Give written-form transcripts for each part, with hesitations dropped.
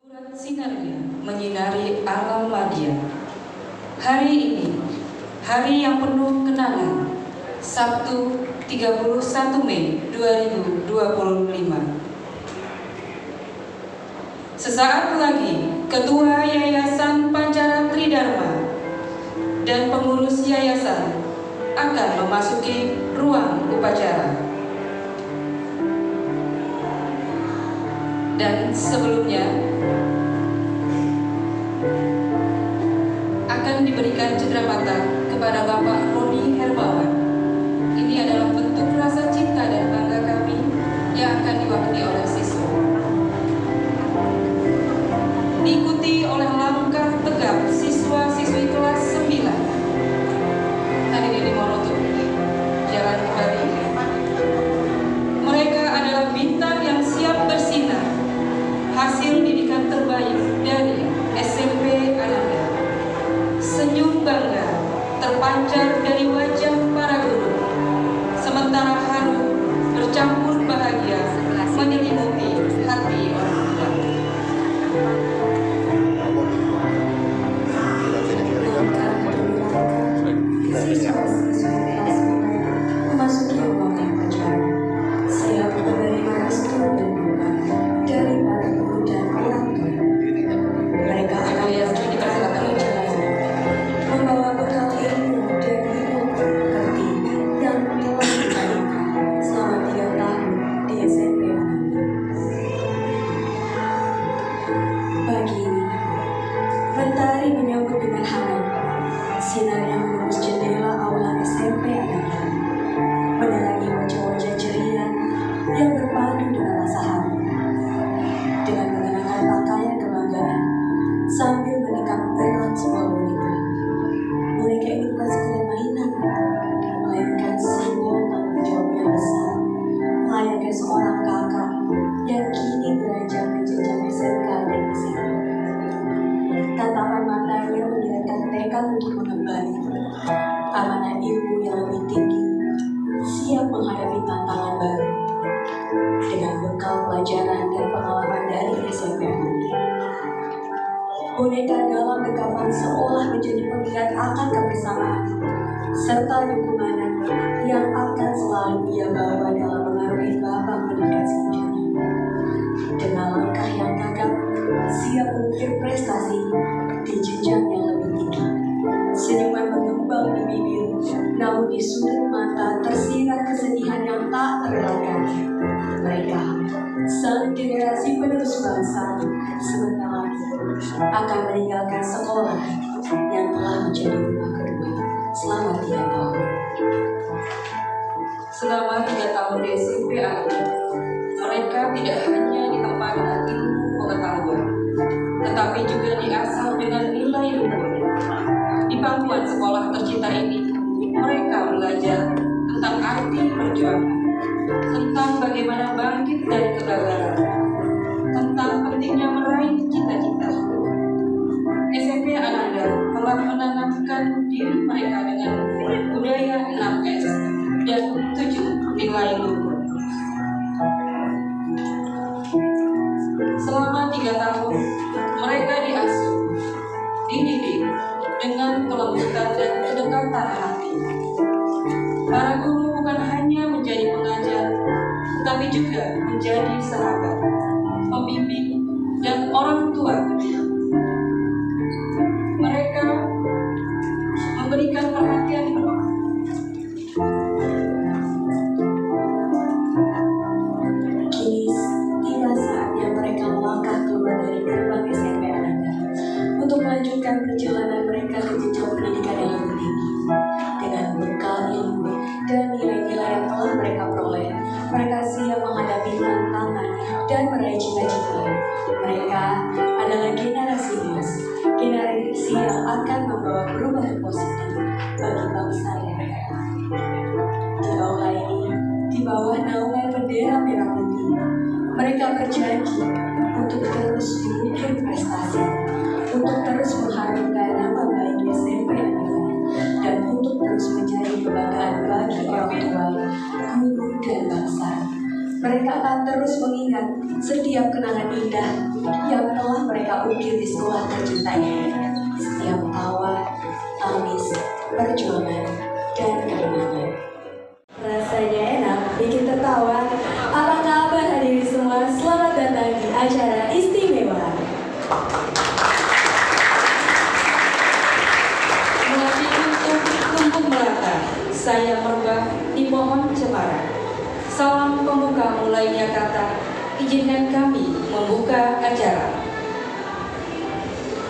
Surat sinarnya menyinari alam madya. Hari ini, hari yang penuh kenangan, Sabtu 31 Mei 2025. Sesaat lagi, Ketua Yayasan Pancara Tridharma dan pengurus yayasan akan memasuki ruang upacara. Dan sebelumnya akan diberikan cenderamata kepada Bapak Roni Hermawan. Ini adalah bentuk rasa cinta dan bangga kami yang akan diwakili oleh siswa. Diikuti oleh langkah tegap siswa-siswi kelas 9. Hadirin dimohon untuk jalan kembali. Mereka adalah bintang yang siap bersinar, hasil didikan terbaik dari SMP Ananda. Senyum bangga terpancar dari wajah para guru, sementara haru bercampur bahagia menyelimuti hati orang tua. Memasuki ruang upacara, siap menerima restu dan doa dari para guru dan orang tua. Mereka akan dipersilakan berjalan, membawa bekal ilmu dan hidup berarti yang telah diberikan selama 3 tahun di SMP Ananda. Pagi ini, mentari menyambut dengan hangat, sinarnya menembus jendela aula SMP Ananda, menerangi wajah-wajah ceria yang berpadu dengan rasa haru. Dengan mengenakan pakaian kebanggaan sambil menikam erat sebuah boneka. Boneka ini bukan sekedar mainan, melainkan sebuah tanggung jawab yang besar, layaknya seorang kakak yang kini beranjak ke jenjang SMK dan SMA. Tatapan matanya menyeratkan tekad untuk mengemban amanah ilmu yang lebih tinggi, siap menghadapi tantangan baru dengan bekal pelajaran dan pengalaman dari SMP Ananda. Boneka dalam dekapan seolah menjadi pengingat akan kebersamaan serta dukungan yang akan selalu ia bawa dalam mengarungi babak pendidikan selanjutnya. Dengan langkah yang gagap, siap mengukir prestasi di jenjang yang lebih tinggi. Senyuman mengembang di bibir, namun di sudut mata tersirat kesedihan yang tak terelakkan. Mereka, sang generasi penerus bangsa, sebentar lagi akan meninggalkan sekolah yang telah menjadi rumah kedua selama 3 tahun. Selama 3 tahun di SMP Ananda, mereka tidak hanya ditempa dengan ilmu pengetahuan, tetapi juga diasah dengan nilai luhur. Di pangkuan sekolah tercinta ini, mereka belajar tentang arti perjuangan, tentang bagaimana bangkit dari kegagalan, tentang pentingnya meraih cita-cita. SMP Ananda telah menanamkan diri mereka dengan budaya 6S dan 7 nilai luhur. Selama 3 tahun, mereka diasuh, dididik dengan kelembutan dan kedekatan hati. Para guru bukan hanya menjadi pengajar, tetapi juga menjadi sahabat, pembimbing, dan orang tua kedua. Mereka memberikan perhatian penuh. Kini tiba saatnya mereka melangkah keluar dari gerbang SMP Ananda untuk melanjutkan perjalanan mereka ke jenjang pendidikan yang lebih tinggi. Dengan bekal ilmu dan nilai-nilai yang telah mereka peroleh, mereka siap menghadapi tantangan dan meraih cita-cita. Mereka adalah generasi emas, generasi yang akan membawa perubahan positif bagi bangsa dan negara. Di aula ini, di bawah naungan bendera merah putih, mereka berjanji untuk terus mengukir prestasi, untuk terus mengharumkan nama baik SMP Ananda, dan untuk terus menjadi kebanggaan bagi orang tua, guru, dan bangsa. Mereka akan terus mengingat setiap kenangan indah yang telah mereka ukir di sekolah tercintanya. Setiap tawa, tangis, perjuangan, dan kemenangan. Rasanya enak, bikin tertawa. Apa kabar hadirin semua? Selamat datang di acara istimewa. Melati untuk tumbuh melata, saya merbah di pohon cemara. Salam pembuka mulainya kata, izinkan kami membuka acara.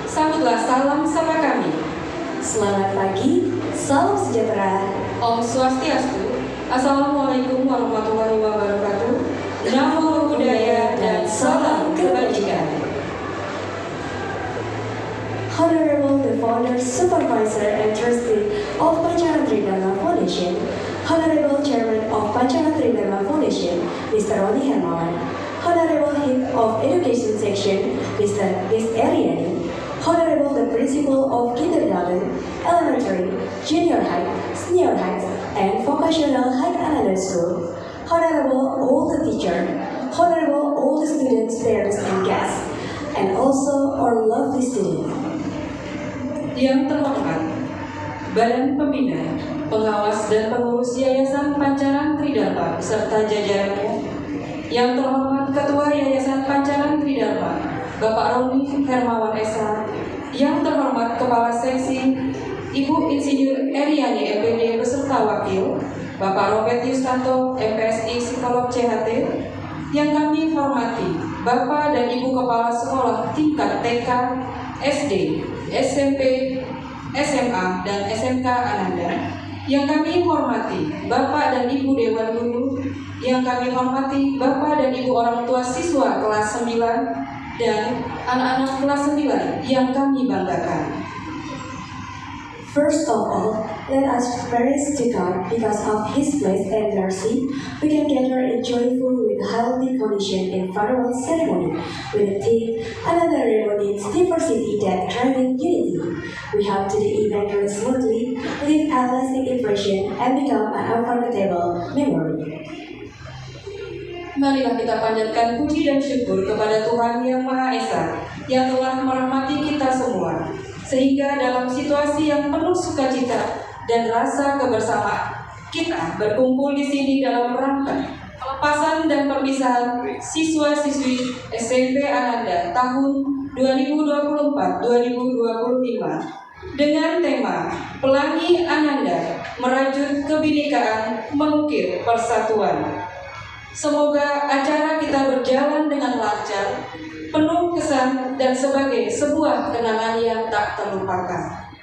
Sambutlah salam sapa kami. Selamat pagi, salam sejahtera. Om Swastiastu, Assalamualaikum warahmatullahi wabarakatuh. Namo Buddhaya dan salam kebajikan. Honorable the founder, supervisor, and trustee of Pancaran Tridharma Foundation, Honorable Chairman of Pancaran Tridharma Foundation, Mr. Roni Hermawan, Honorable Head of Education Section, Mr. Des Eriani, Honorable the Principal of Kindergarten, Elementary, Junior High, Senior High, and Vocational High Ananda School, Honorable all the teachers, Honorable all the students, parents, and guests, and also our lovely students. Yang terhormat, Badan Pembina, Pengawas dan Pengurus Yayasan Pancaran Tridharma beserta jajarannya. Yang terhormat Ketua Yayasan Pancaran Tridharma, Bapak Roni Hermawan SH. Yang terhormat Kepala Seksi Ibu Insinyur Eriani MPD beserta Wakil, Bapak Robert Yustanto MPSI Psikolog CHT. Yang kami hormati Bapak dan Ibu Kepala Sekolah tingkat TK, SD, SMP, SMA, dan SMK Ananda. Yang kami hormati Bapak dan Ibu Dewan Guru. Yang kami hormati Bapak dan Ibu orang tua siswa kelas 9 dan anak-anak kelas 9 yang kami banggakan. First of all, let us praise to God because of His grace and mercy. We can gather in joyful with healthy condition in farewell ceremony with the theme another reunion diversity that created unity. We hope to the event runs smoothly, leave a lasting impression, and become an unforgettable memory. Marilah kita panjatkan puji dan syukur kepada Tuhan Yang Maha Esa yang telah merahmati kita semua, sehingga dalam situasi yang penuh sukacita dan rasa kebersamaan, kita berkumpul di sini dalam rangka pelepasan dan perpisahan siswa-siswi SMP Ananda tahun 2024-2025 dengan tema Pelangi Ananda Merajut Kebinekaan Mengukir Persatuan. Semoga acara kita berjalan dengan lancar, penuh kesan, dan sebagai sebuah kenangan yang tak terlupakan.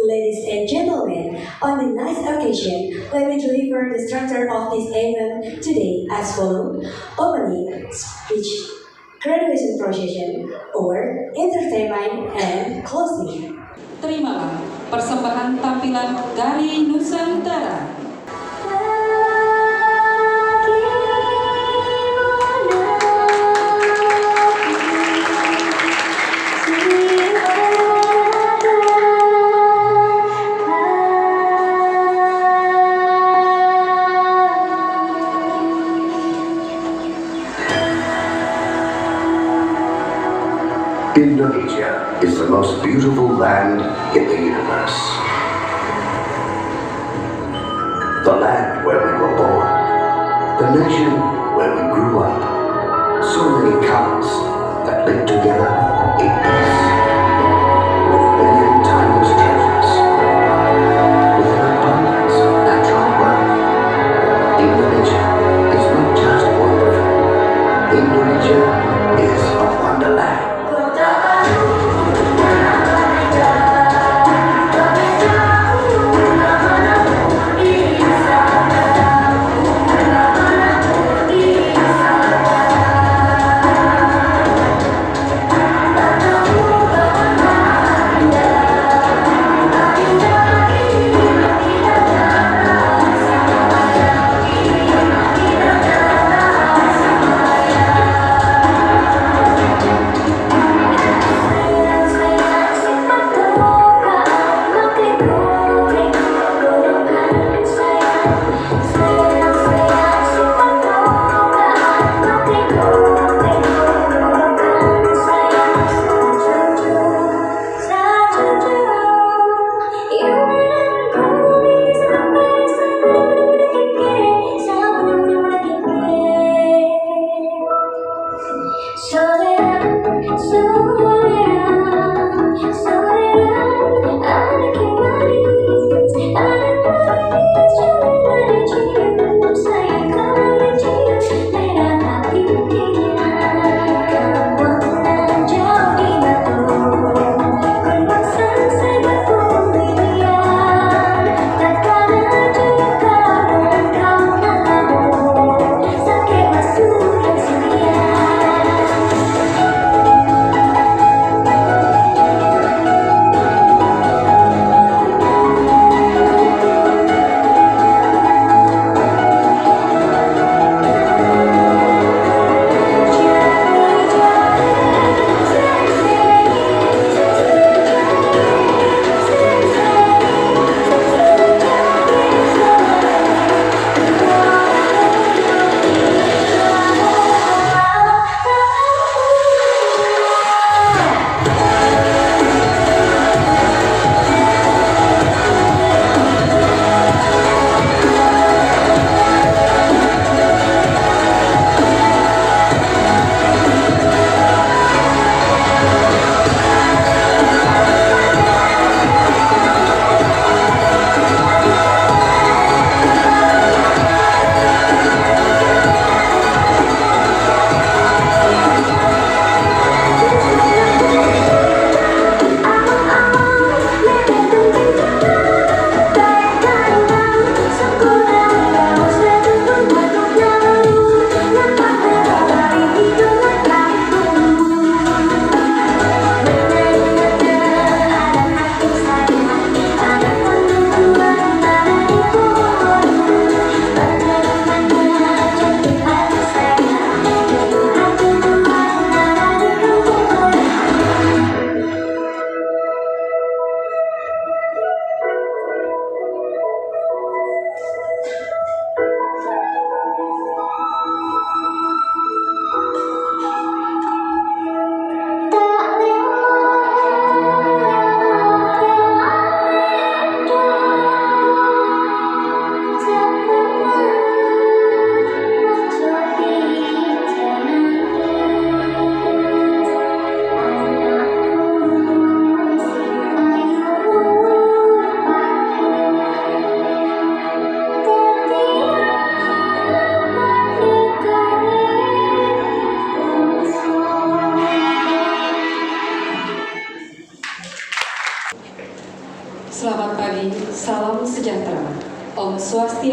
Ladies and gentlemen, on the nice occasion, let me deliver the structure of this event today as follows: opening, speech, graduation procession, award, entertainment, and closing. Terimalah persembahan tampilan dari Nusantara. Indonesia is the most beautiful land in the universe. The land where we were born. The nation where we grew up. So many colors that live together in peace. With a million timeless treasures. With an abundance of natural wealth. Indonesia is not just wonderful. Indonesia is a wonderland.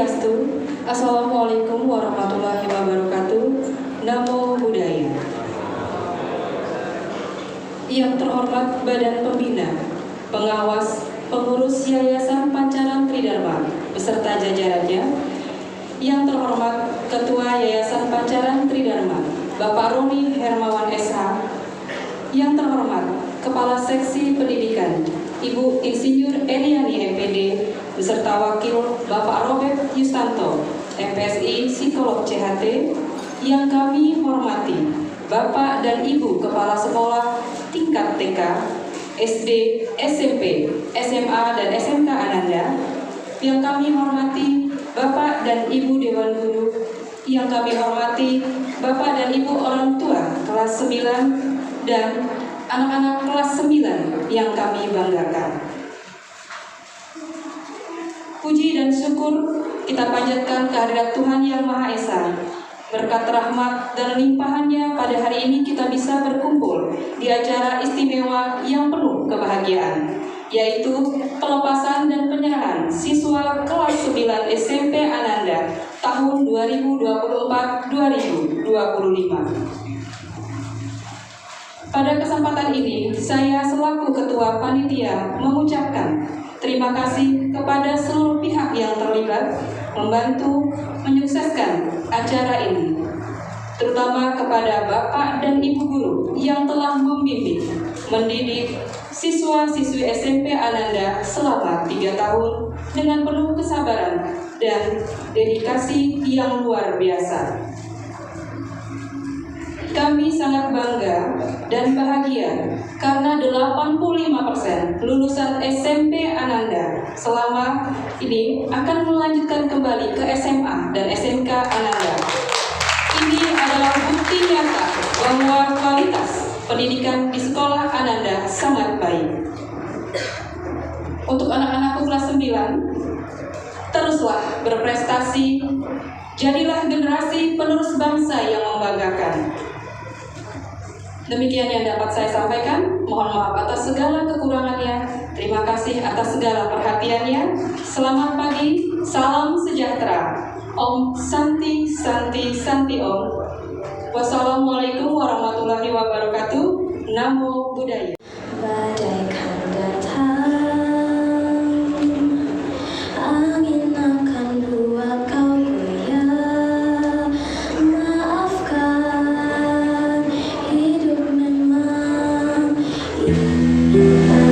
Swastiastu. Assalamualaikum warahmatullahi wabarakatuh. Namo Buddhaya. Yang terhormat Badan Pembina, Pengawas, Pengurus Yayasan Pancaran Tridharma beserta jajarannya. Yang terhormat Ketua Yayasan Pancaran Tridharma, Bapak Roni Hermawan SH. Yang terhormat Kepala Seksi Pendidikan, Ibu Insinyur Eriani MPD beserta Wakil Bapak Robert Yustanto, MPSI Psikolog CHT. Yang kami hormati Bapak dan Ibu Kepala Sekolah tingkat TK, SD, SMP, SMA, dan SMK Ananda. Yang kami hormati Bapak dan Ibu Dewan Guru. Yang kami hormati Bapak dan Ibu orang tua kelas 9 dan anak-anak kelas 9 yang kami banggakan. Puji dan syukur kita panjatkan kehadirat Tuhan Yang Maha Esa. Berkat rahmat dan limpahannya pada hari ini kita bisa berkumpul di acara istimewa yang penuh kebahagiaan, yaitu pelepasan dan penyerahan siswa kelas 9 SMP Ananda tahun 2024-2025. Pada kesempatan ini, saya selaku Ketua Panitia mengucapkan terima kasih kepada seluruh pihak yang terlibat membantu menyukseskan acara ini, terutama kepada Bapak dan Ibu Guru yang telah membimbing, mendidik siswa-siswi SMP Ananda selama 3 tahun dengan penuh kesabaran dan dedikasi yang luar biasa. Kami sangat bangga dan bahagia karena 85% lulusan SMP Ananda selama ini akan melanjutkan kembali ke SMA dan SMK Ananda. Ini adalah bukti nyata bahwa kualitas pendidikan di sekolah Ananda sangat baik. Untuk anak-anakku kelas 9, teruslah berprestasi, jadilah generasi penerus bangsa yang membanggakan. Demikian yang dapat saya sampaikan. Mohon maaf atas segala kekurangannya. Terima kasih atas segala perhatiannya. Selamat pagi, salam sejahtera. Om Santi Santi Santi Om. Wassalamualaikum warahmatullahi wabarakatuh. Namo Buddhaya. Bagaikan datang, angin akan buat kau goyah. Maafkan, hidup memang indah.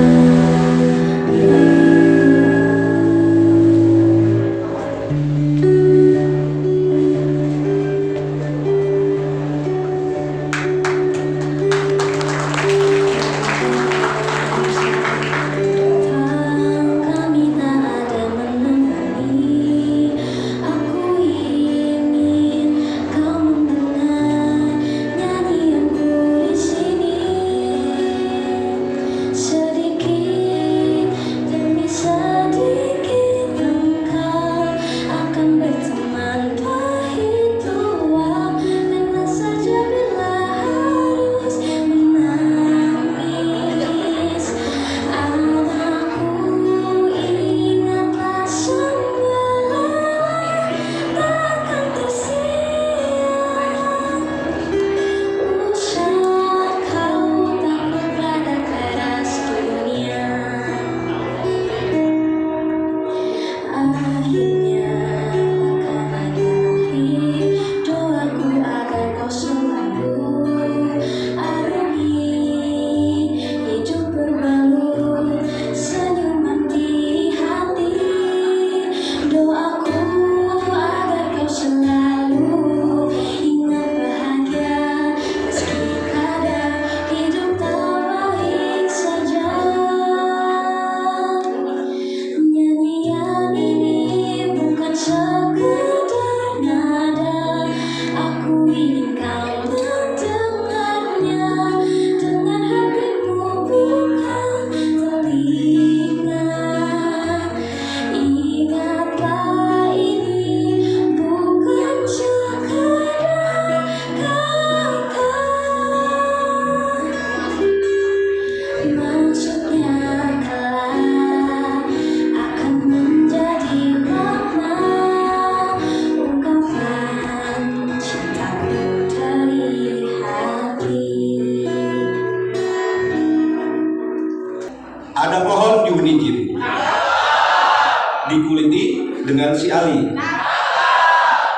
si Ali?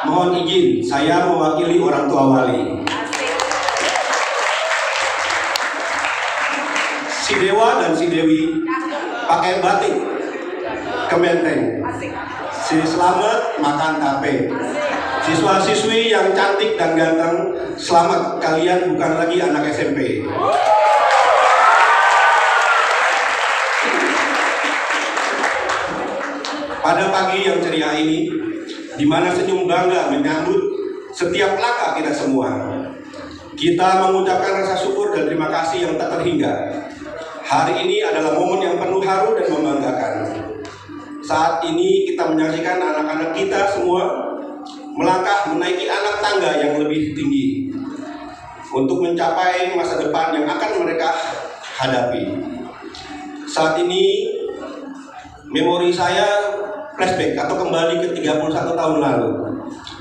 Mohon izin, saya mewakili orang tua wali. Si Dewa dan si Dewi pakai batik kementeng. Si Selamat makan tape. Siswa-siswi yang cantik dan ganteng, selamat, kalian bukan lagi anak SMP. Pada pagi yang ceria ini, di mana senyum bangga menyambut setiap langkah kita semua, kita mengucapkan rasa syukur dan terima kasih yang tak terhingga. Hari ini adalah momen yang penuh haru dan membanggakan. Saat ini kita menyaksikan anak-anak kita semua melangkah menaiki anak tangga yang lebih tinggi untuk mencapai masa depan yang akan mereka hadapi. Saat ini memori saya flashback atau kembali ke 31 tahun lalu,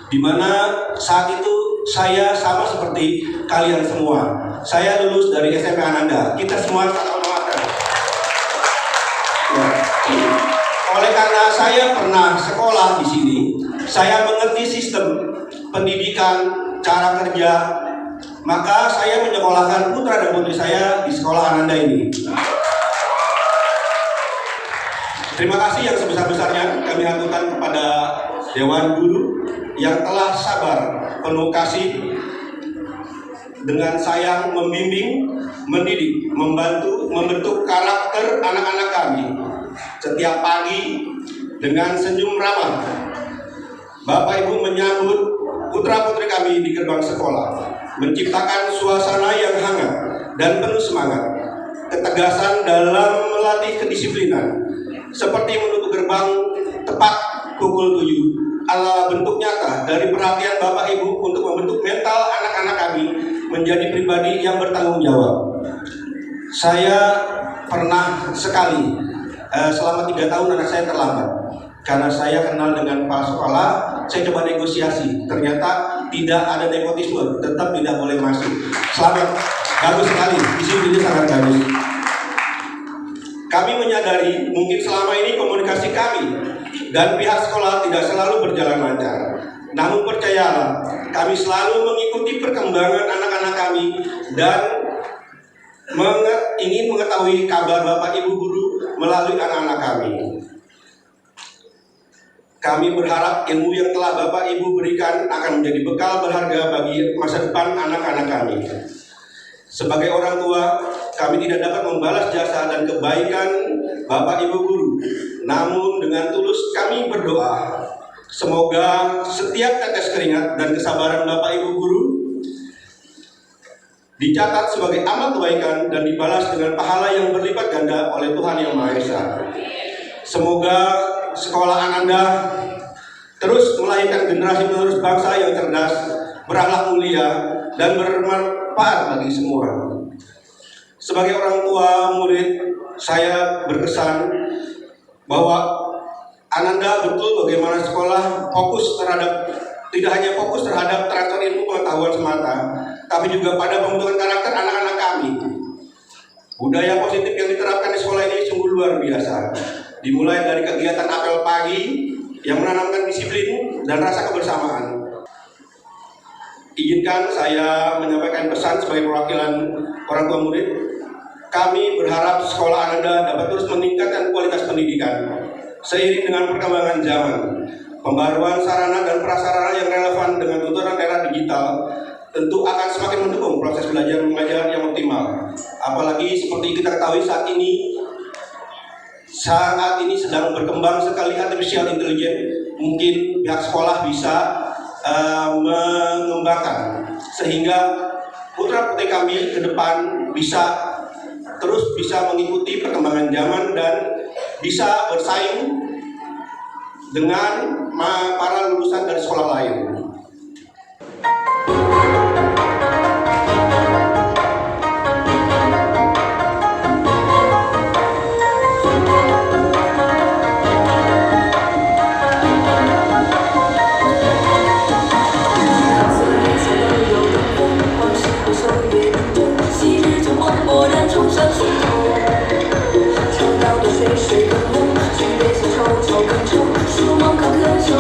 di mana saat itu saya sama seperti kalian semua. Saya lulus dari SMP Ananda. Kita semua sama-sama. Ya. Oleh karena saya pernah sekolah di sini, saya mengerti sistem pendidikan, cara kerja, maka saya menyekolahkan putra dan putri saya di sekolah Ananda ini. Terima kasih yang sebesar-besarnya kami aturkan kepada Dewan Guru yang telah sabar, penuh kasih, dengan sayang membimbing, mendidik, membantu, membentuk karakter anak-anak kami. Setiap pagi dengan senyum ramah, Bapak Ibu menyambut putra-putri kami di gerbang sekolah, menciptakan suasana yang hangat dan penuh semangat, ketegasan dalam melatih kedisiplinan, seperti menutup gerbang tepat pukul 7 adalah bentuk nyata dari perhatian Bapak Ibu untuk membentuk mental anak-anak kami menjadi pribadi yang bertanggung jawab. Saya pernah sekali selama 3 tahun anak saya terlambat. Karena saya kenal dengan Pak Sekolah, saya coba negosiasi. Ternyata tidak ada nepotisme, tetap tidak boleh masuk. Selamat, bagus sekali, disiplinnya sangat bagus. Kami menyadari mungkin selama ini komunikasi kami dan pihak sekolah tidak selalu berjalan lancar. Namun percayalah, kami selalu mengikuti perkembangan anak-anak kami dan ingin mengetahui kabar Bapak Ibu guru melalui anak-anak kami. Kami berharap ilmu yang telah Bapak Ibu berikan akan menjadi bekal berharga bagi masa depan anak-anak kami. Sebagai orang tua, kami tidak dapat membalas jasa dan kebaikan Bapak Ibu guru. Namun dengan tulus kami berdoa, semoga setiap tetes keringat dan kesabaran Bapak Ibu guru dicatat sebagai amal kebaikan dan dibalas dengan pahala yang berlipat ganda oleh Tuhan Yang Maha Esa. Semoga sekolah Ananda terus melahirkan generasi penerus bangsa yang cerdas, berakhlak mulia, dan bermanfaat bagi semua. Sebagai orang tua murid, saya berkesan bahwa Ananda betul bagaimana sekolah fokus terhadap, tidak hanya fokus terhadap transfer ilmu pengetahuan semata, tapi juga pada pembentukan karakter anak-anak kami. Budaya positif yang diterapkan di sekolah ini sungguh luar biasa. Dimulai dari kegiatan apel pagi yang menanamkan disiplin dan rasa kebersamaan. Izinkan saya menyampaikan pesan sebagai perwakilan orang tua murid. Kami berharap sekolah Ananda dapat terus meningkatkan kualitas pendidikan seiring dengan perkembangan zaman. Pembaruan sarana dan prasarana yang relevan dengan tuntutan era digital tentu akan semakin mendukung proses belajar mengajar yang optimal. Apalagi seperti kita ketahui saat ini sedang berkembang sekali artificial intelligence. Mungkin pihak sekolah bisa mengembangkan sehingga putra-putri kami ke depan bisa mengikuti perkembangan zaman dan bisa bersaing dengan para lulusan dari sekolah lain.水水更红，举杯消愁愁更愁，书梦坎坷愁。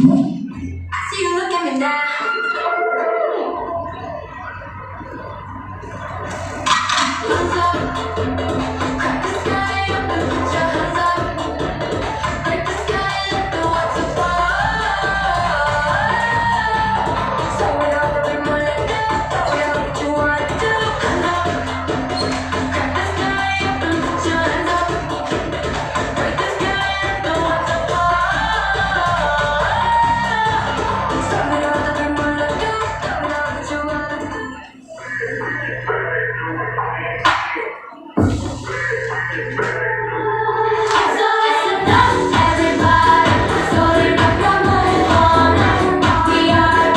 See you look at me now. Hands up, crack the sky up and put your hands up. Break the sky and let the water fall. So we know that we wanna do, but we know what you wanna do. Hands up, crack the sky up and put your hands up. Break the sky and let the water fall. So we know that we wanna do, but we know what you wanna do. So listen up, everybody. Slowly rock your move on. We are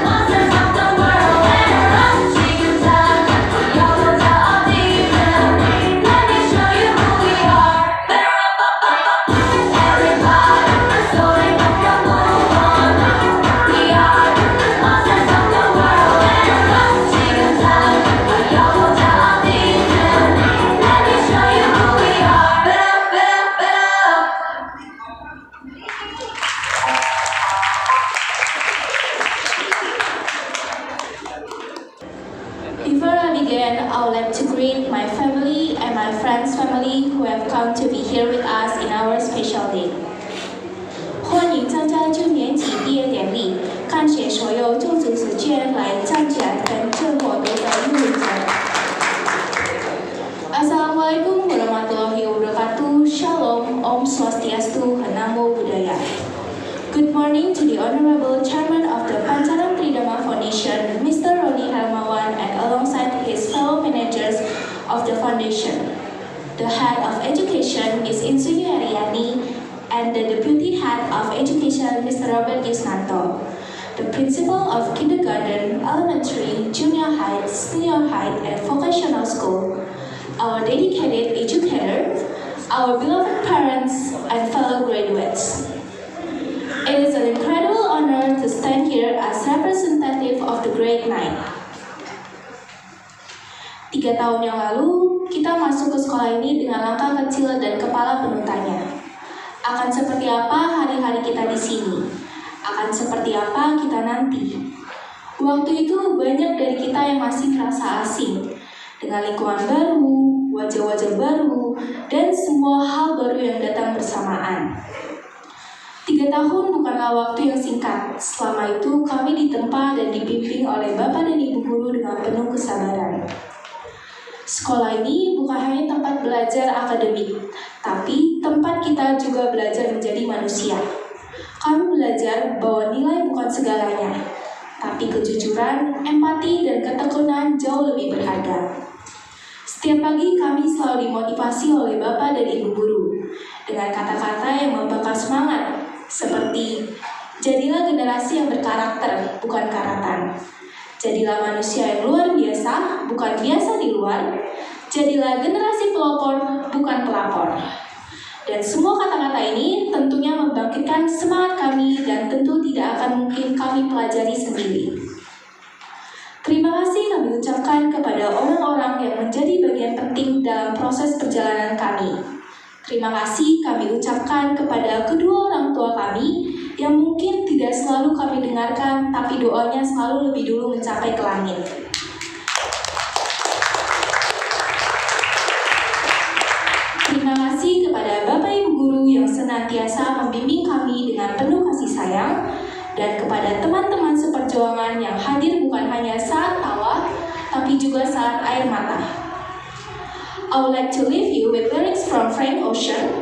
monsters of the world, and run, chickens out. Y'all all demon. Let me show you who we are. Everybody, slowly rock your move on. We are monsters of the world, and run, chickens out. Y'all all demon. Let me show you who we are. Before I begin, I would like to greet my family and my friends' family who have come to be here with us in our special day. 欢迎参加9年级毕业典礼，感谢所有种族时间来参加本次活动的入场。Assalamualaikum warahmatullahi wabarakatuh. Shalom, Om Swastiastu, Namo Buddhaya. Good morning to the Honorable Chairman of the Pancaran Tridharma Foundation, Mr. Roni Hermawan, and alongside his fellow managers of the foundation. The Head of Education, Ms. Insinyur Ariani, and the Deputy Head of Education, Mr. Robert Yusnanto. The Principal of Kindergarten, Elementary, Junior High, Senior High, and Vocational School, our dedicated educators, our beloved parents, and fellow graduates. It is an incredible honor to stand here as representative of the grade 9. 3 tahun yang lalu, kita masuk ke sekolah ini dengan langkah kecil dan kepala penuh tanya. Akan seperti apa hari-hari kita di sini? Akan seperti apa kita nanti? Waktu itu banyak dari kita yang masih merasa asing dengan lingkungan baru, wajah-wajah baru, dan semua hal baru yang datang bersamaan. 3 tahun bukanlah waktu yang singkat. Selama itu kami ditempa dan dibimbing oleh Bapak dan Ibu guru dengan penuh kesabaran. Sekolah ini bukan hanya tempat belajar akademik, tapi tempat kita juga belajar menjadi manusia. Kami belajar bahwa nilai bukan segalanya, tapi kejujuran, empati, dan ketekunan jauh lebih berharga. Setiap pagi kami selalu dimotivasi oleh Bapak dan Ibu guru dengan kata-kata yang membakar semangat, seperti jadilah generasi yang berkarakter, bukan karatan. Jadilah manusia yang luar biasa, bukan biasa di luar. Jadilah generasi pelopor, bukan pelapor. Dan semua kata-kata ini tentunya membangkitkan semangat kami dan tentu tidak akan mungkin kami pelajari sendiri. Terima kasih kami ucapkan kepada orang-orang yang menjadi bagian penting dalam proses perjalanan kami. Terima kasih kami ucapkan kepada kedua orang tua kami yang mungkin tidak selalu kami dengarkan, tapi doanya selalu lebih dulu mencapai ke langit. Terima kasih kepada Bapak Ibu Guru yang senantiasa membimbing kami dengan penuh kasih sayang, dan kepada teman-teman seperjuangan yang hadir bukan hanya saat tawa, tapi juga saat air mata. I would like to leave you with lyrics from Frank Ocean.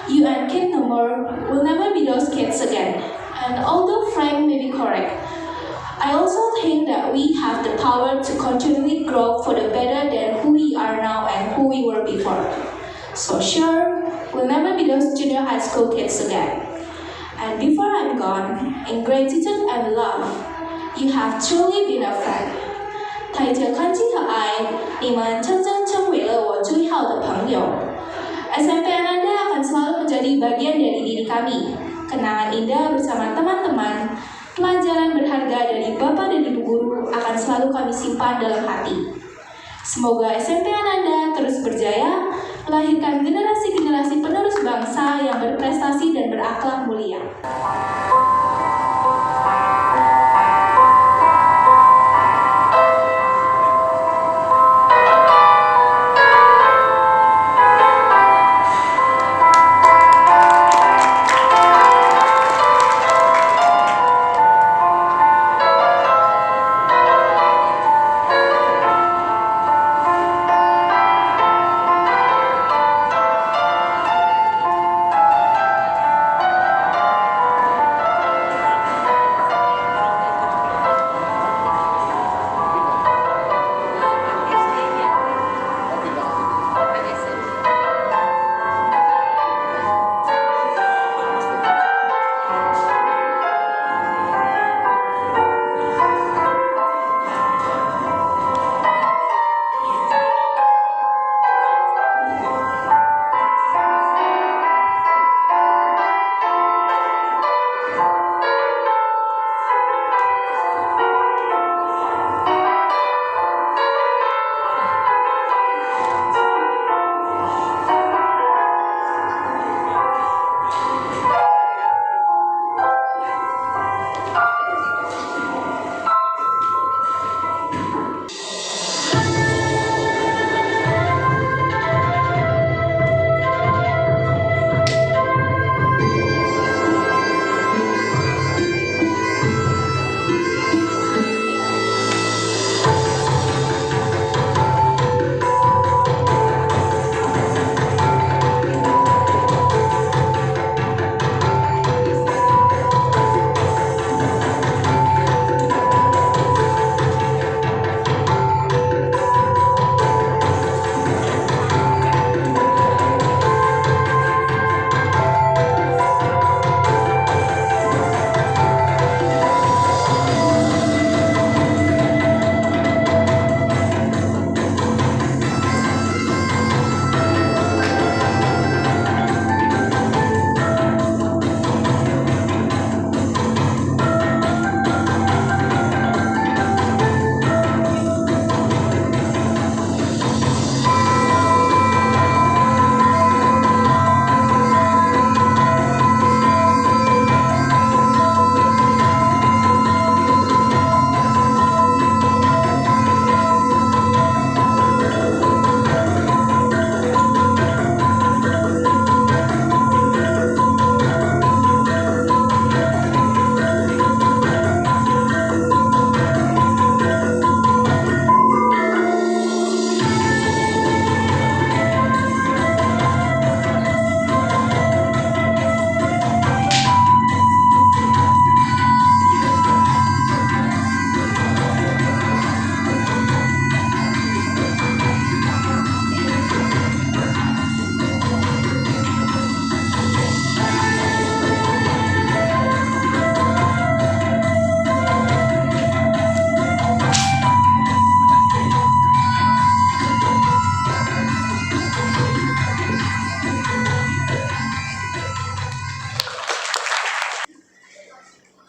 You and kid no more will never be those kids again. And although Frank may be correct, I also think that we have the power to continually grow for the better than who we are now and who we were before. So sure, we'll never be those junior high school kids again. And before I'm gone, in gratitude and love, you have truly been a friend. 带着看见和爱，你们真正成为了我最好的朋友。SMP Ananda akan selalu menjadi bagian dari diri kami. Kenangan indah bersama teman-teman, pelajaran berharga dari Bapak dan Ibu guru akan selalu kami simpan dalam hati. Semoga SMP Ananda terus berjaya, melahirkan generasi-generasi penerus bangsa yang berprestasi dan berakhlak mulia.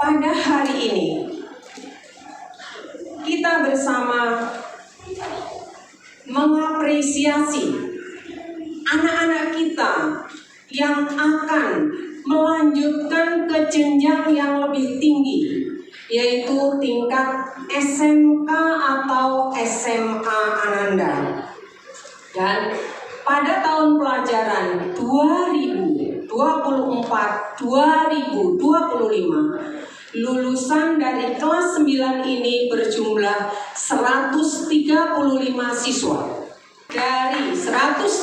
pada hari ini kita bersama mengapresiasi anak-anak kita yang akan melanjutkan ke jenjang yang lebih tinggi, yaitu tingkat SMK atau SMA Ananda. Dan pada tahun pelajaran 2024-2025, lulusan dari kelas 9 ini berjumlah 135 siswa. Dari 135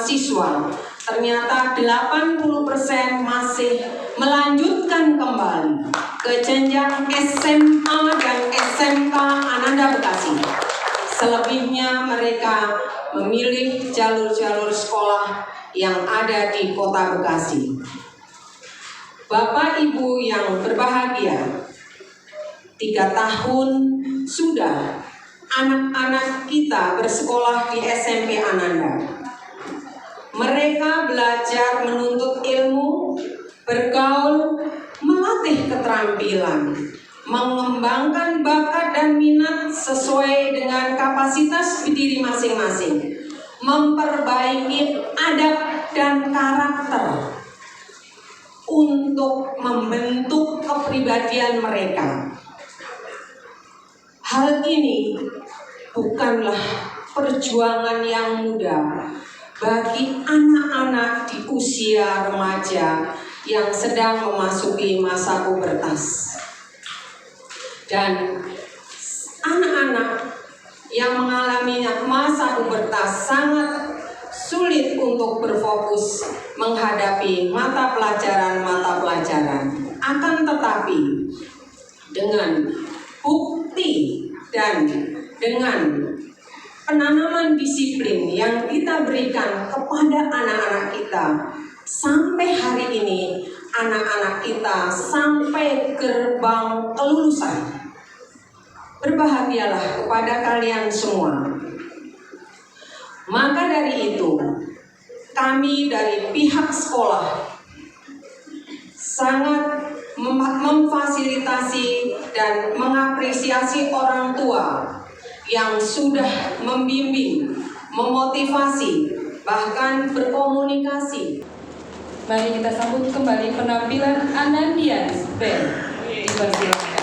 siswa, ternyata 80% masih melanjutkan kembali ke jenjang SMA dan SMK Ananda Bekasi. Selebihnya mereka memilih jalur-jalur sekolah yang ada di Kota Bekasi. Bapak Ibu yang berbahagia, 3 tahun sudah anak-anak kita bersekolah di SMP Ananda. Mereka belajar menuntut ilmu, bergaul, melatih keterampilan, mengembangkan bakat dan minat sesuai dengan kapasitas diri masing-masing, memperbaiki adab dan karakter untuk membentuk kepribadian mereka. Hal ini bukanlah perjuangan yang mudah bagi anak-anak di usia remaja yang sedang memasuki masa pubertas. Dan anak-anak yang mengalami masa pubertas sangat sulit untuk berfokus menghadapi mata pelajaran. Akan tetapi dengan bukti dan dengan penanaman disiplin yang kita berikan kepada anak-anak kita, sampai hari ini anak-anak kita sampai gerbang kelulusan. Berbahagialah kepada kalian semua. Maka dari itu, kami dari pihak sekolah sangat memfasilitasi dan mengapresiasi orang tua yang sudah membimbing, memotivasi, bahkan berkomunikasi. Mari kita sambut kembali penampilan Anandians Band. Dipersilakan.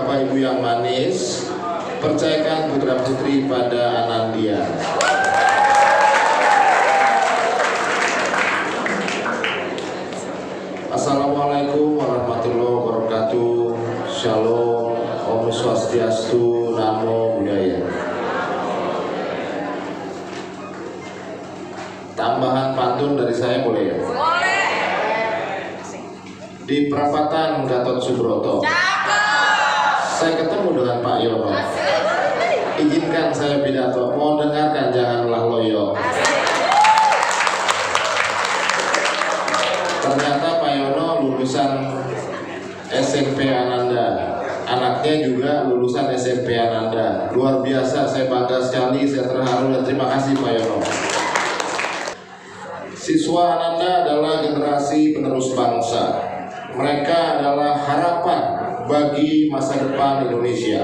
Bapak Ibu yang manis, percayakan putra putri pada Anandia. Assalamualaikum warahmatullahi wabarakatuh. Shalom, Om Swastiastu, Namo Buddhaya. Tambahan pantun dari saya boleh ya? Boleh. Di perapatan Gatot Subroto, saya ketemu dengan Pak Yono. Izinkan saya pidato, mau dengarkan janganlah loyo. Ternyata Pak Yono lulusan SMP Ananda, anaknya juga lulusan SMP Ananda. Luar biasa, saya bangga sekali, saya terharu dan terima kasih Pak Yono. Siswa Ananda adalah generasi penerus bangsa. Mereka adalah harapan bagi masa depan Indonesia.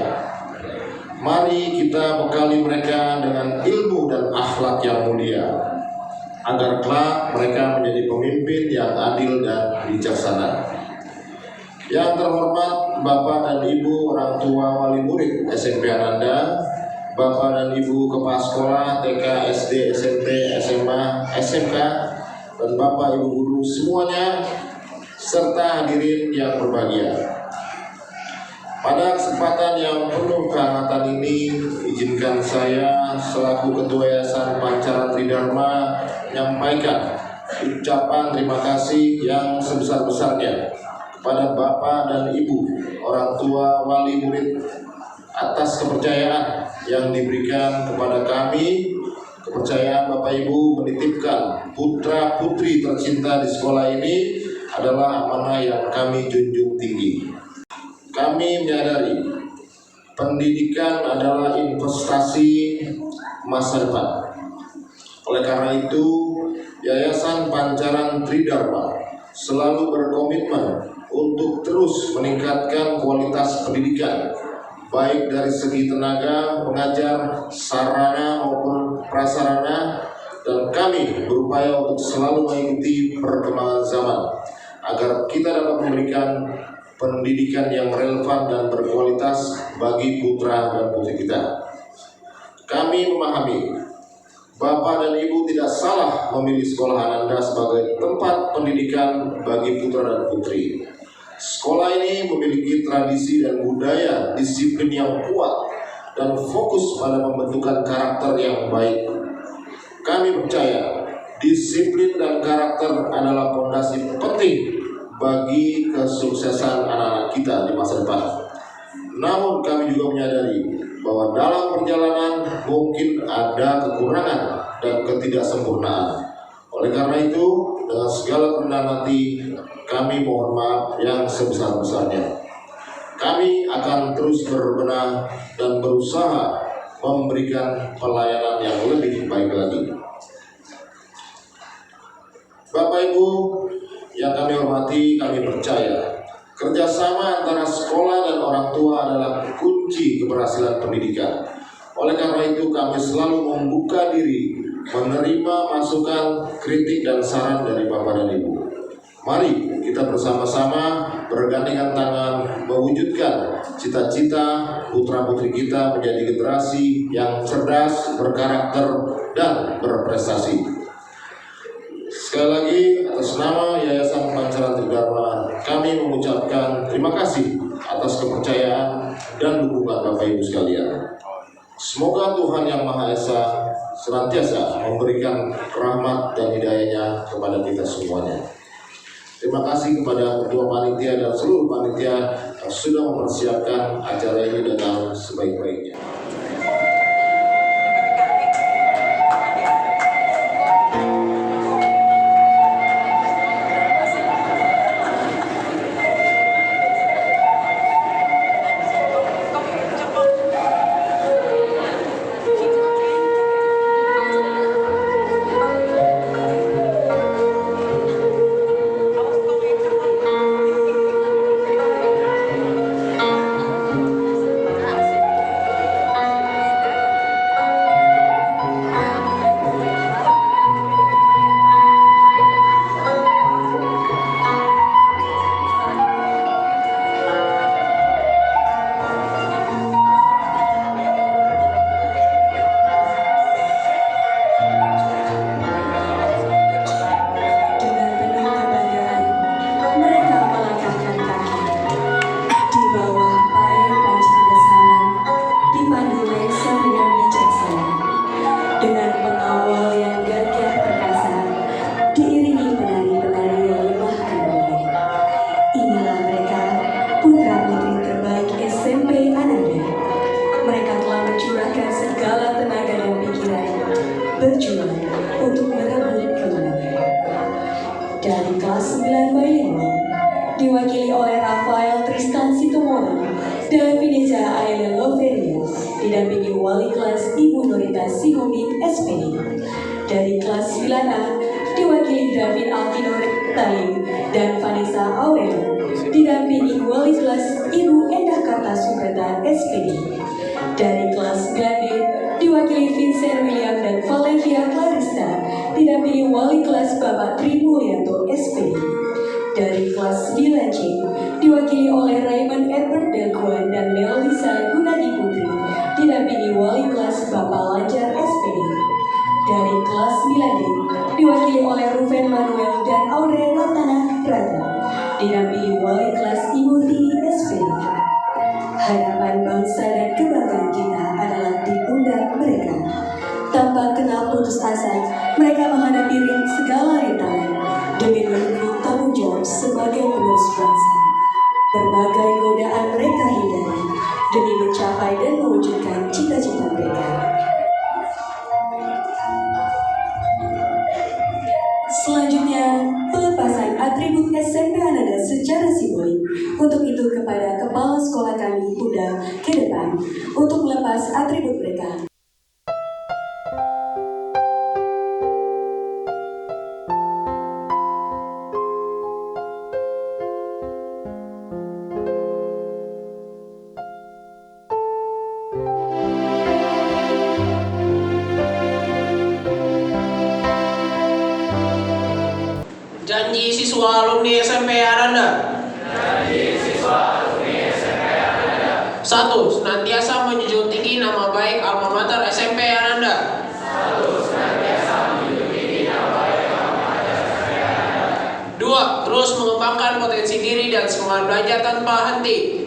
Mari kita bekali mereka dengan ilmu dan akhlak yang mulia, agar kelak mereka menjadi pemimpin yang adil dan bijaksana. Yang terhormat Bapak dan Ibu orang tua wali murid SMP Ananda, Bapak dan Ibu kepala sekolah TK, SD, SMP, SMA, SMK, dan Bapak Ibu guru semuanya, serta hadirin yang berbahagia. Pada kesempatan yang penuh kehangatan ini, izinkan saya selaku Ketua Yayasan Pancaran Tridharma menyampaikan ucapan terima kasih yang sebesar-besarnya kepada Bapak dan Ibu orang tua wali murid atas kepercayaan yang diberikan kepada kami. Kepercayaan Bapak Ibu menitipkan putra putri tercinta di sekolah ini adalah amanah yang kami junjung tinggi. Kami menyadari pendidikan adalah investasi masa depan. Oleh karena itu, Yayasan Pancaran Tridharma selalu berkomitmen untuk terus meningkatkan kualitas pendidikan, baik dari segi tenaga pengajar, sarana maupun prasarana, dan kami berupaya untuk selalu mengikuti perkembangan zaman agar kita dapat memberikan pendidikan yang relevan dan berkualitas bagi putra dan putri kita. Kami memahami Bapak dan Ibu tidak salah memilih sekolah Ananda sebagai tempat pendidikan bagi putra dan putri. Sekolah ini memiliki tradisi dan budaya disiplin yang kuat dan fokus pada pembentukan karakter yang baik. Kami percaya disiplin dan karakter adalah fondasi penting bagi kesuksesan anak-anak kita di masa depan. Namun kami juga menyadari bahwa dalam perjalanan mungkin ada kekurangan dan ketidaksempurnaan. Oleh karena itu, dengan segala kerendahan hati, kami mohon maaf yang sebesar-besarnya. Kami akan terus berbenah dan berusaha memberikan pelayanan yang lebih baik lagi. Bapak Ibu yang kami hormati, kami percaya kerjasama antara sekolah dan orang tua adalah kunci keberhasilan pendidikan. Oleh karena itu, kami selalu membuka diri menerima masukan, kritik, dan saran dari Bapak dan Ibu. Mari kita bersama-sama bergandengan tangan mewujudkan cita-cita putra-putri kita menjadi generasi yang cerdas, berkarakter, dan berprestasi. Sekali lagi, atas nama Yayasan Pancaran Tridharma, kami mengucapkan terima kasih atas kepercayaan dan dukungan Bapak Ibu sekalian. Semoga Tuhan Yang Maha Esa senantiasa memberikan rahmat dan hidayahnya kepada kita semuanya. Terima kasih kepada Ketua Panitia dan seluruh panitia yang sudah mempersiapkan acara ini dengan sebaik-baiknya. Dari kelas 9A diwakili David Alvino Talim dan Vanessa Aurel, didampingi wali kelas Ibu Endah Kartasubrata SPD. Dari kelas 9B diwakili Vincent William dan Valencia Clarissa, didampingi wali kelas Bapak Tri Mulyanto SPD. Dari kelas 9C diwakili oleh Raymond Edward Delkuan dan Melisa Gunadi Putri, didampingi wali kelas Bapak Lanjar SPD. Dari kelas 9D diwakili oleh Ruven Manuel dan Audrey Ratana Prata, didampingi wali kelas Ibu Tini SPD. Harapan bangsa dan kebanggaan kita adalah di pundak mereka. Tanpa kenal putus asa, mereka menghadapi segala rintangan demi memenuhi tanggung jawab sebagai penerus bangsa. Berbagai godaan mereka hindari demi mencapai dan mewujudkan cita-cita mereka. Selanjutnya, pelepasan atribut SMP Ananda secara simbolik. Untuk itu kepada kepala sekolah kami Bunda ke depan untuk melepas atribut mereka. Janji siswa alumni SMP Ananda. 1. Senantiasa menjunjung tinggi nama baik alma mater SMP Ananda. 2. Terus mengembangkan potensi diri dan semangat belajar tanpa henti.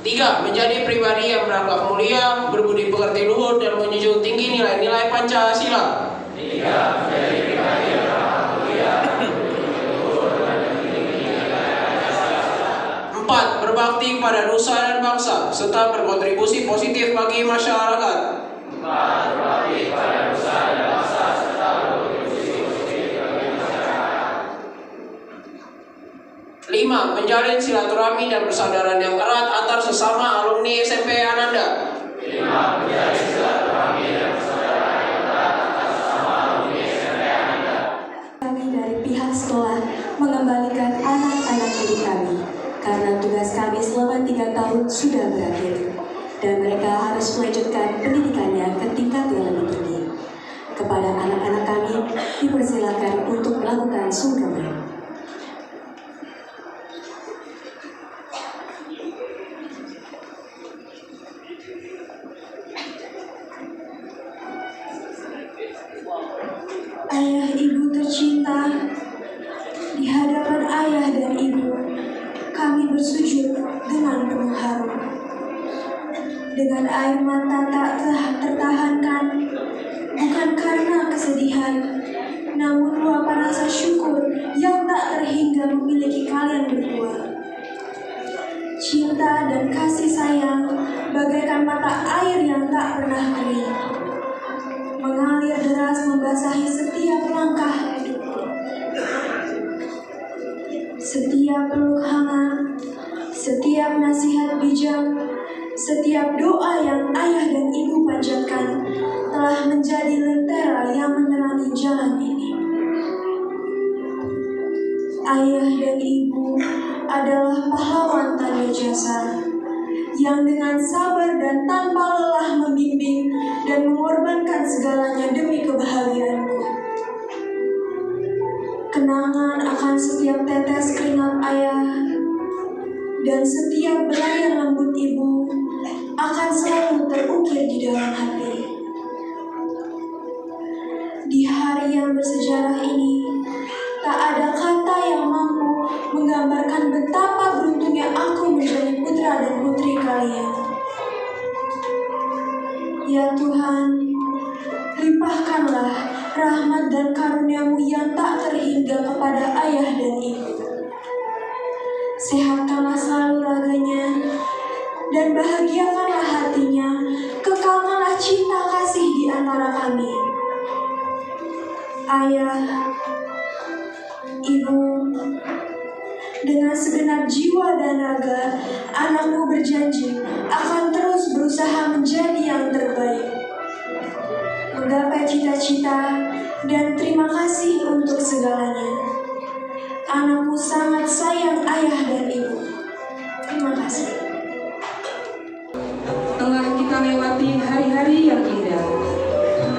3. Menjadi pribadi yang berakhlak mulia, berbudi pekerti luhur, dan menjunjung tinggi nilai-nilai Pancasila. 4. Berbakti pada nusa dan bangsa, serta berkontribusi positif bagi masyarakat. 5. Menjalin silaturahmi dan persaudaraan yang erat antar sesama alumni SMP Ananda. Kami dari pihak sekolah mengembalikan anak-anak didik kami karena tugas kami selama 3 tahun sudah berakhir dan mereka harus melanjutkan pendidikannya ke tingkat yang lebih tinggi. Kepada anak-anak kami dipersilakan untuk melakukan sungkeman. Ayah ibu tercinta, di hadapan ayah dan ibu, kami bersujud dengan penuh haru. Dengan air mata tak tertahankan, bukan karena kesedihan, namun luapan rasa syukur yang tak terhingga memiliki kalian berdua. Cinta dan kasih sayang bagaikan mata air yang tak pernah kering, mengalir deras membasahi setiap langkah hidupku. Setiap peluk hangat, setiap nasihat bijak, setiap doa yang ayah dan ibu panjatkan telah menjadi lentera yang menerangi jalan ini. Ayah dan ibu adalah pahlawan tanda jasa yang dengan sabar dan tanpa lelah membimbing dan mengorbankan segalanya demi kebahagiaanku. Kenangan akan setiap tetes keringat ayah dan setiap belayar lembut ibu akan selalu terukir di dalam hati. Di hari yang bersejarah ini, tak ada kata yang mampu menggambarkan betapa beruntungnya aku menjadi putra dan putri kalian. Ya Tuhan, limpahkanlah rahmat dan karunia-Mu yang tak terhingga kepada ayah dan ibu. Sehatkanlah selalu raganya, dan bahagiakanlah hatinya, kekalkanlah cinta kasih di antara kami. Ayah, ibu, Dengan segenap jiwa dan raga, anakku berjanji akan terus berusaha menjadi yang terbaik, menggapai cita-cita, dan terima kasih untuk segalanya. Anakku sangat sayang ayah dan ibu. Terima kasih. Telah kita lewati hari-hari yang indah,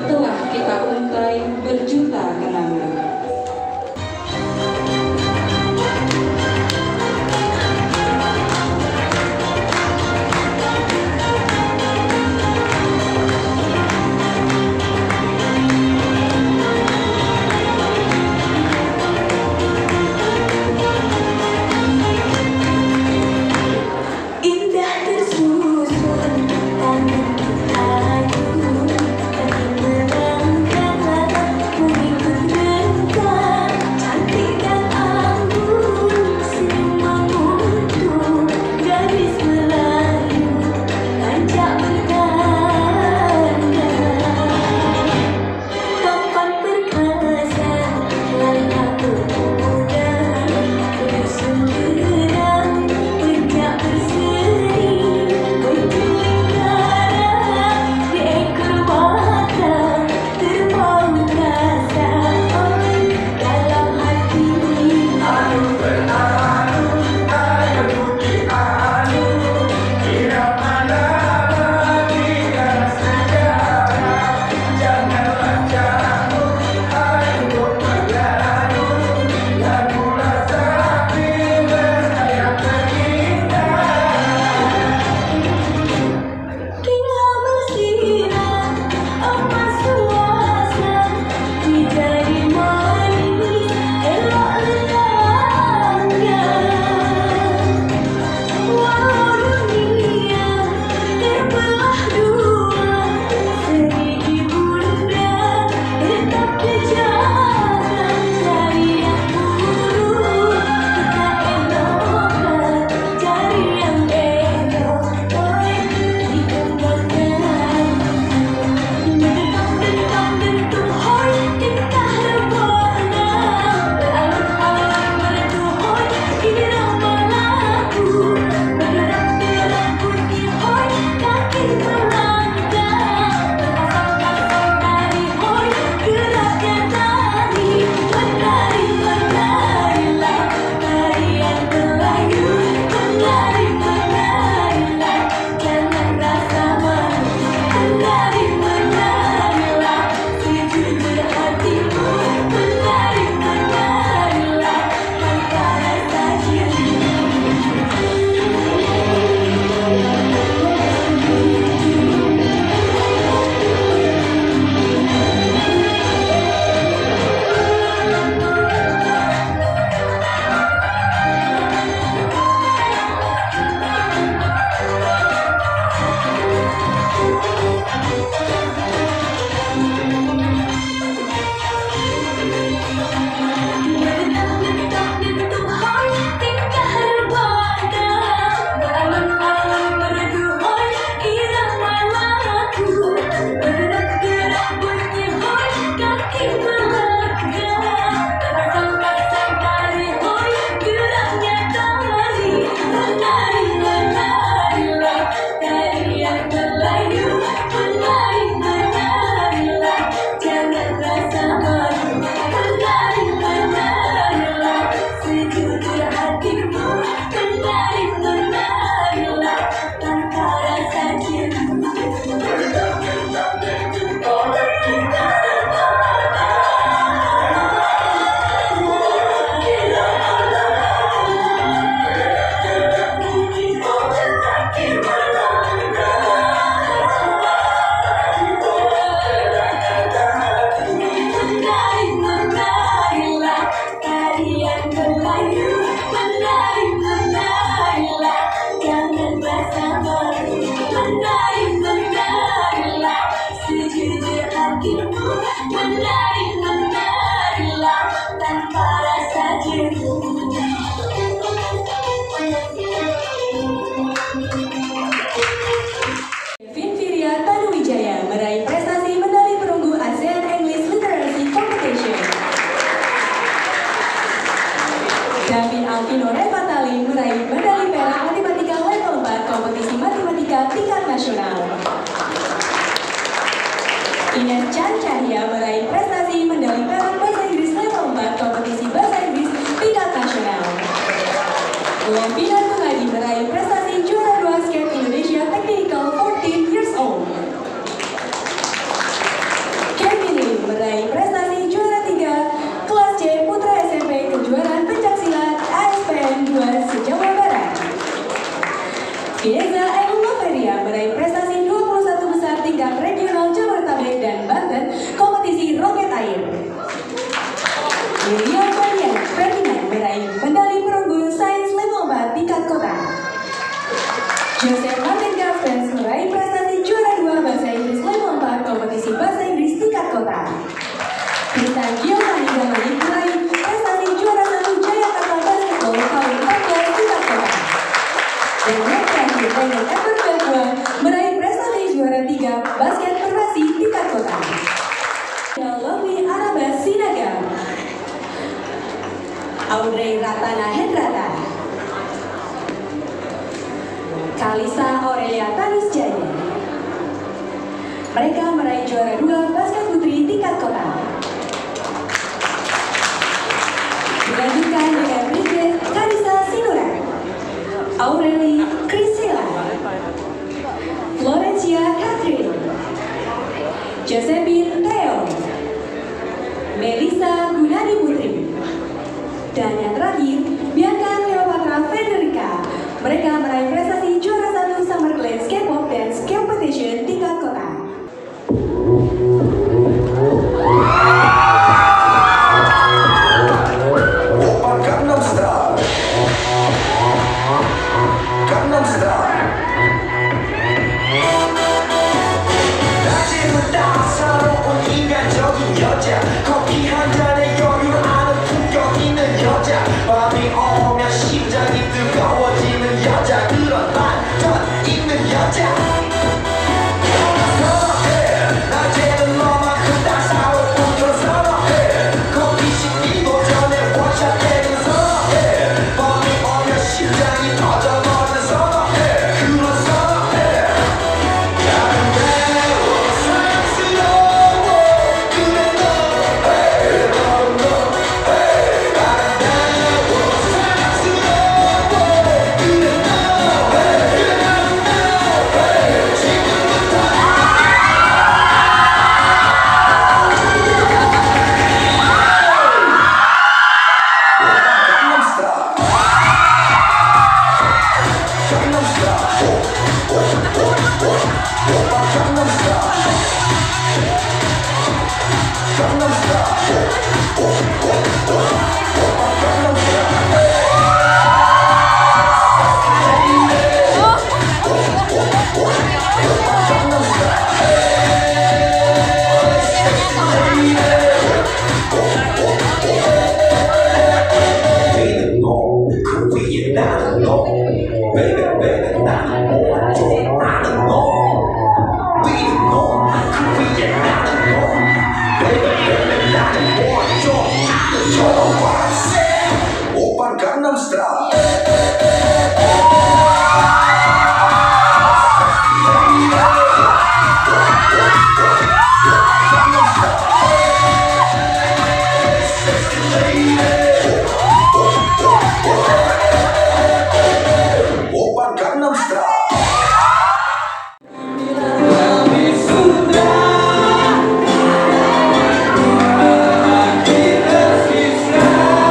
telah kita untai berjuta kenangan. Indah tersusun tangan kita. David Alvino Revatali meraih medali perak matematika level 4 kompetisi matematika tingkat nasional. Ines Chan Cahya meraih prestasi medali perak bahasa Inggris level 4 kompetisi bahasa Inggris tingkat nasional. Levina Tungadi meraih prestasi juara 2 skate Indonesia Technical 14 years old. Kevin Lim meraih prestasi juara 3 kelas C Putra SMP kejuaraan pencaksilat ASPN 2 se-Jawa Barat. Fieza Elu Loveria meraih prestasi 21 besar tingkat regional Jabodetabek dan Banten kompetisi roket air. William Ferdinand meraih medali perunggu sains level 4 tingkat kota. Joseph Martin Gaspers meraih prestasi juara 2 bahasa Inggris level 4 kompetisi bahasa Inggris tingkat kota. Tristan Giovanni Gamali meraih prestasi juara 1 Jayakarta Basketball tahun 14 tingkat kota. Dan yang terakhir, Daniel Edward Belgua meraih prestasi juara 3 basket perbasi tingkat kota. Lovely Arabas Sinaga, Audrey Ratana Hendrata, Kalisa Aurelia Tanis Jaya. Mereka meraih juara 2 basket putri tingkat kota. Dilanjutkan dengan Bridget Karisa Sinura, Aureli Krisila, Florencia Catherine, Josephine Theo, Melissa Gunadi Putri, dan yang terakhir Bianca Cleopatra Federica. Mereka meraih prestasi juara 1 Summer Glen Skateboard Dance Competition tingkat kota. Gangnam Style. Gangnam Style. 낮에부터 서러운 인간적인 여자 커피 한 잔에 여유를 아는 품격 있는 여자 밤이 오면 심장이 뜨거워지는 여자 그런 반전 있는 여자 선호해 낮에는 너만큼 따사로운 그런 선호해 커피 식기도 전에 원샷되는 선호해 밤이 오면 심장이 터져버리는 선호해 그런 선호해 아름다워 사랑스러워 그래 너 아름다워 사랑스러워 그래 너 지금부터 Gangnam Style. Gangnam Style. Gangnam Style. Gangnam Style. Gangnam Style. Gangnam Baby, no, 그 위에 나는 너. Baby, baby, 나는 뭐죠? 나는 너. Baby, no, 그 위에 나는 너. Baby, baby, 나는 뭐죠? 나는 저. 오빤 강남 스타일. 오빤 강남 스타일. Kita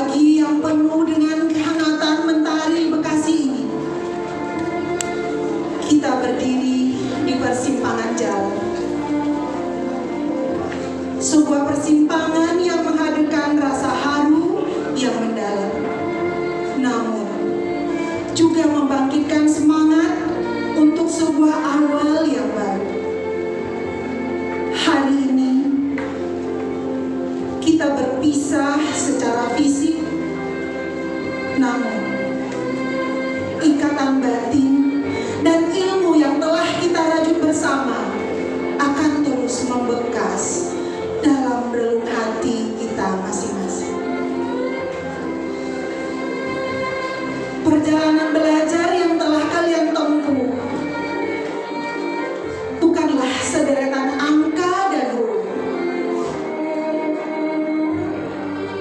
pagi yang penuh dengan kehangatan mentari Bekasi ini, kita berdiri di persimpangan jalan. Sebuah persimpangan yang menghadirkan rasa haru yang mendalam, namun juga membangkitkan semangat untuk sebuah awal yang baru. Hari ini kita berpisah secara fisik, namun ikatan batin dan ilmu yang telah kita rajut bersama akan terus membekas dalam relung hati kita masing-masing. Perjalanan belajar yang telah kalian tempuh bukanlah sederetan angka dan huruf.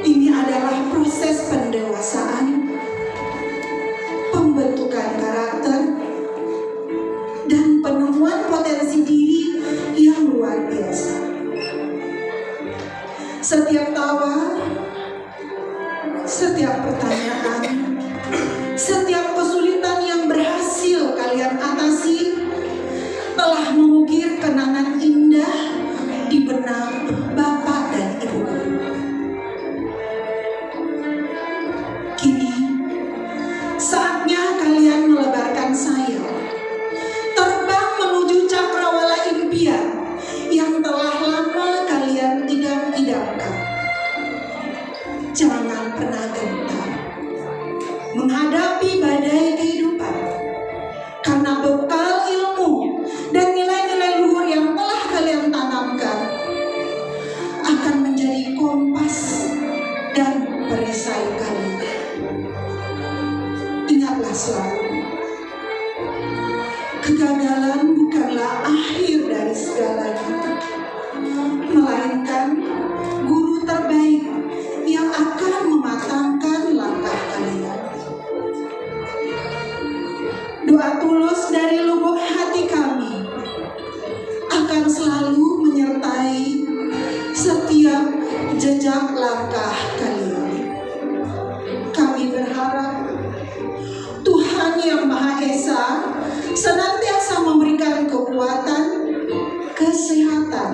Ini adalah proses pendewasaan, pembentukan karakter, dan penemuan potensi diri yang luar biasa. Setiap tawa, setiap pertanyaan, setiap kesulitan yang berhasil kalian atasi telah mengukir kenangan indah di benak Bapak dan Ibu guru. Kini saatnya kalian melebarkan sayap, terbang menuju cakrawala impian yang telah lama kalian idam-idamkan. Jangan pernah gentar menghadapi badai kehidupan, karena bekal ilmu dan nilai-nilai luhur yang telah kalian tanamkan akan menjadi kompas dan perisai kalian. Ingatlah selalu, kegagalan bukanlah akhir dari segalanya, melainkan guru terbaik yang akan mematangkan langkah kalian. Doa tulus dari lubuk hati kami akan selalu menyertai setiap jejak langkah kalian. Kami berharap Tuhan Yang Maha Esa senantiasa memberikan kekuatan, kesehatan,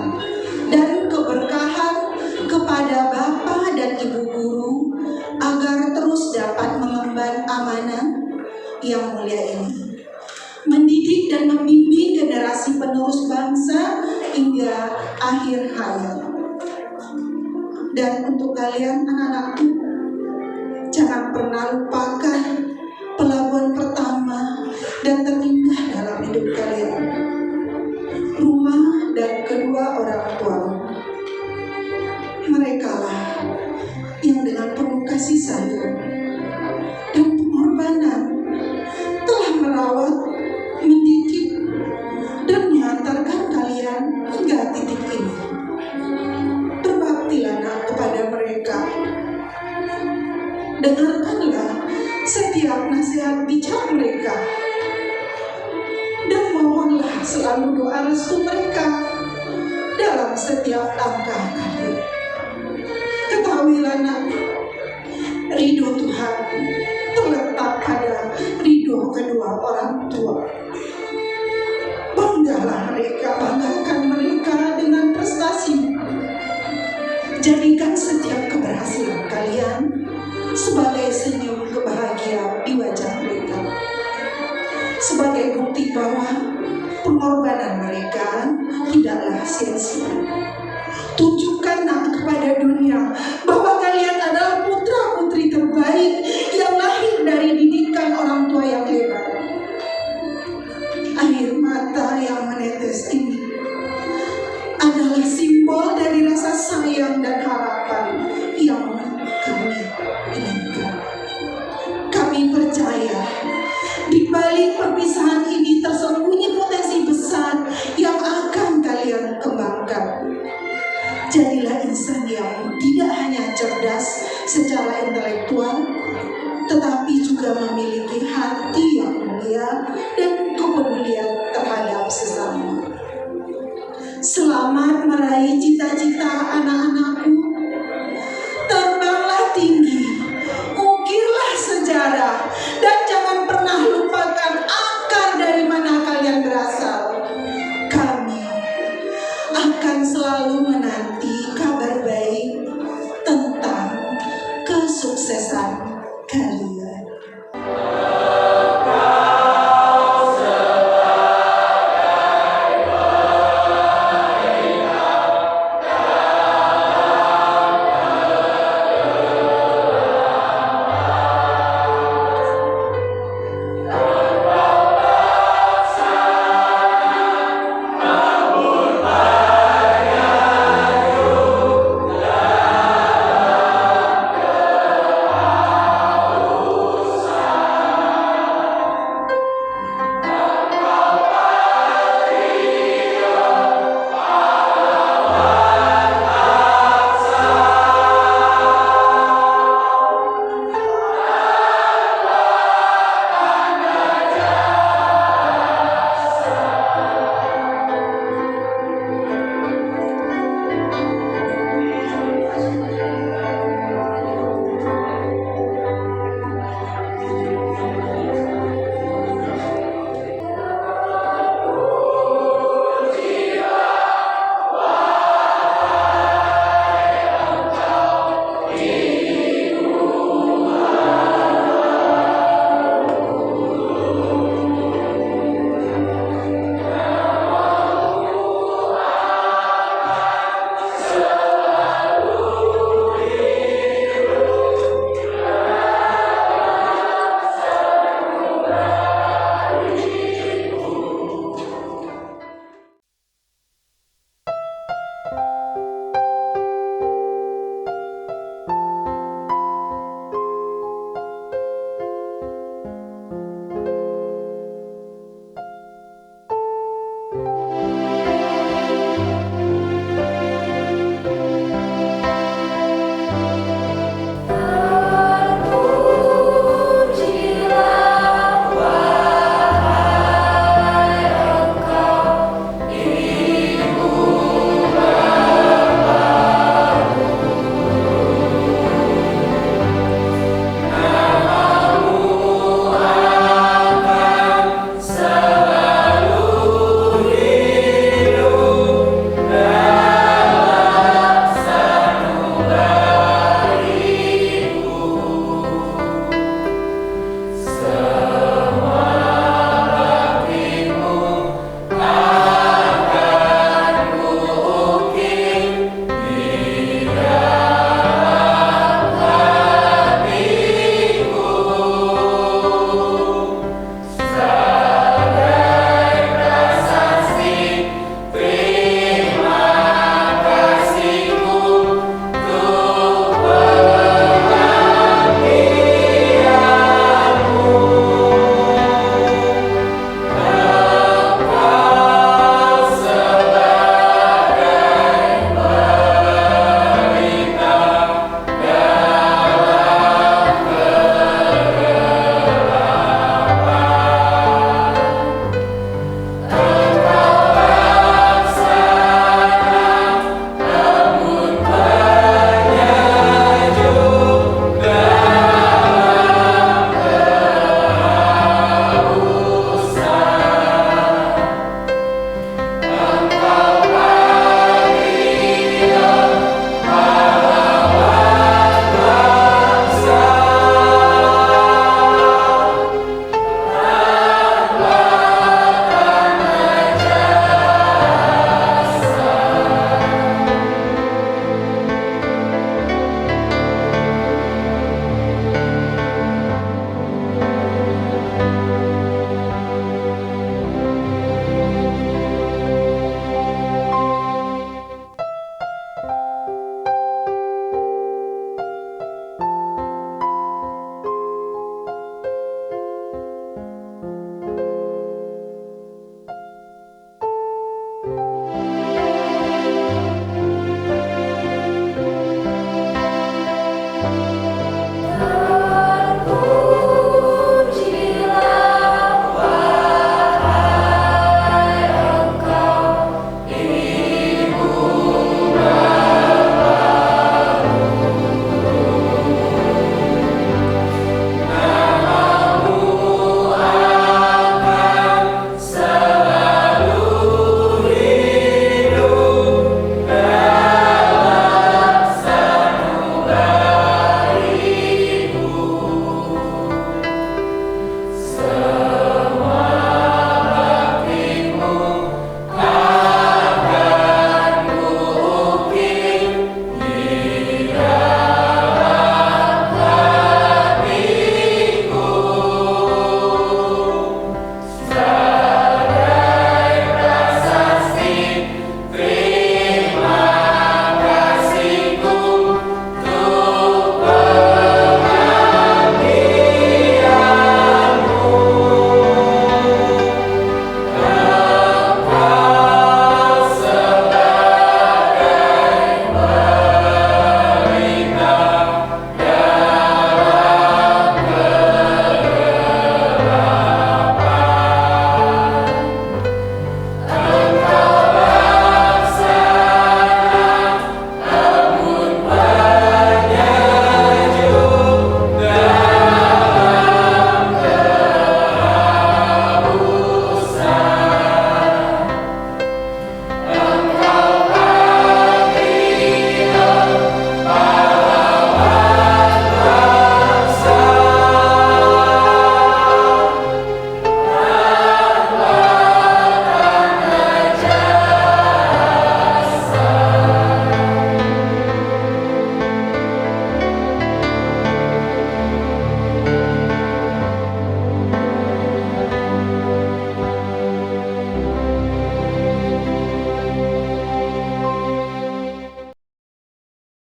dan keberkahan kepada Bapak dan Ibu guru agar terus dapat mengemban amanah yang mulia ini, mendidik dan membimbing generasi penerus bangsa hingga akhir hayat. Dan untuk kalian anak-anakku, jangan pernah lupakan pelabuhan pertama dan terindah dalam hidup kalian, rumah dan kedua orang tuamu. Merekalah yang dengan penuh kasih sayang dan pengorbanan telah merawat, mendidik, dan mengantarkan kalian hingga titik ini. Berbaktilah nak kepada mereka. Dengarkanlah setiap nasihat bijak mereka, dan mohonlah selalu doa restu mereka dalam setiap langkah kalian. Ketahuilah nak, ridho Tuhan terletak pada ridho kedua orang tua. Banggalah mereka, banggakan mereka dengan prestasi. Jadikan setiap keberhasilan kalian sebagai senyum kebahagiaan di wajah mereka, sebagai bukti bahwa pengorbanan mereka tidaklah sia-sia. Tunjukkan nak kepada dunia bahwa kalian adalah putra-putri terbaik yang lahir dari didikan orang tua yang hebat. Air mata yang menetes ini adalah simbol dari rasa sayang dan harapan yang kami inginkan. Kami percaya di balik perpisahan ini tersembunyi potensi besar yang akan kalian kembangkan. Jadilah insan yang tidak hanya cerdas secara intelektual, tetapi juga memiliki hati yang mulia dan kepedulian terhadap sesama. Selamat meraih cita-cita anak-anakku. Terbanglah tinggi kesuksesan kalian.